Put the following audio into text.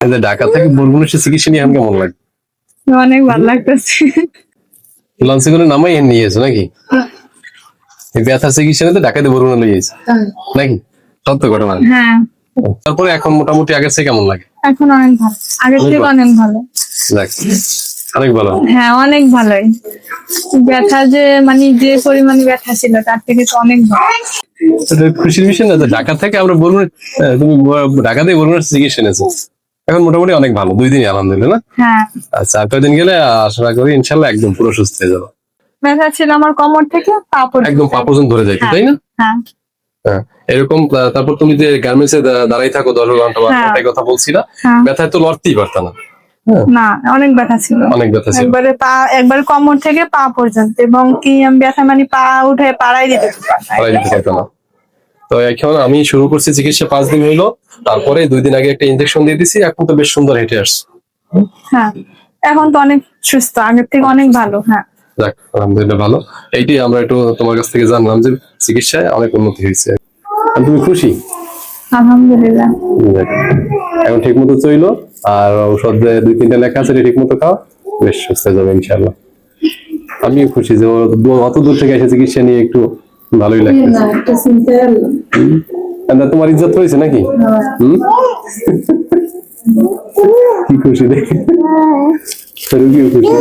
ঢাকা থেকে বরগুনা এসে চিকিৎসা নিয়ে এখন কেমন লাগে? অনেক ভালো লাগতেছে। লঞ্চে করে নামাই নিয়ে এসো নাকি? এই ব্যথার চিকিৎসা নিতে ঢাকাতে বরগুনা নিয়ে এসো নাকি? সত্য ঘটনা। হ্যাঁ, তারপরে এখন মোটামুটি আগের চেয়ে কেমন লাগে? এখন অনেক ভালো, আগের থেকে অনেক ভালো। যাক, অনেক ভালো। হ্যাঁ, অনেক ভালোই। ব্যথা যে মানে যে পরিমাণে ব্যথা ছিল তার থেকে তো অনেক ভালো। এটা খুশির বিষয় না যে ঢাকা থেকে আমরা বরগুনা, তুমি ঢাকাতে বরগুনার চিকিৎসা নিয়েছো, এখন মোটামুটি অনেক ভালো, 2 দিনই আলহামদুলিল্লাহ না? হ্যাঁ, আচ্ছা, আর কয়েকদিন গেলে আশা করি ইনশাল্লাহ একদম পুরো সুস্থ হয়ে যাবো। ব্যথা ছিল আমার কোমর থেকে পা পর্যন্ত। একদম পা পর্যন্ত ধরে যাইতো, তাই না? হ্যাঁ, হ্যাঁ, এরকম। তারপর তুমি যে গার্মেন্টস এ দাঁড়াই থাকো 10 ঘন্টা বা হ্যাঁ। ওটাই কথা বলছিলা, হ্যাঁ। ব্যথায় তো লড়তেই পারতা না। না, অনেক ব্যথা ছিল। অনেক ব্যথা ছিল। একবারে পা, একবার কোমর থেকে পা পর্যন্ত, এবং কি আমি ব্যথা মানে পা উঠে পাড়াই দিতে পাড়াই দিতে পারতো না। তো এখন আমি শুরু করছি চিকিৎসা 5 দিন হইলো, তারপরে 2 দিন আগে একটা ইনজেকশন দিয়ে দিছি, এখন তো বেশ সুন্দর হেঁটে আসছে। হ্যাঁ, এখন তো অনেক সুস্থ, আগের থেকে অনেক ভালো। হ্যাঁ, যাক, আলহামদুলিল্লাহ ভালো। এইটাই আমরা একটু তোমার কাছ থেকে জানলাম যে চিকিৎসায় অনেক উন্নতি হয়েছে। আর তুমি খুশি? আলহামদুলিল্লাহ। যাক, এখন ঠিক মতো চইলো, আর ঔষধ 2-3টা লেখা আছে ঠিক মতো খাও, বেশ সুস্থ হয়ে যাবে ইনশাআল্লাহ। আমিও খুশি যে অত দূর থেকে এসে চিকিৎসা নিয়ে একটু ভালোই লাগতেছে। তোমার ইজ্জত হয়েছে নাকি? কি খুশি দেখে, রুগীও খুশি।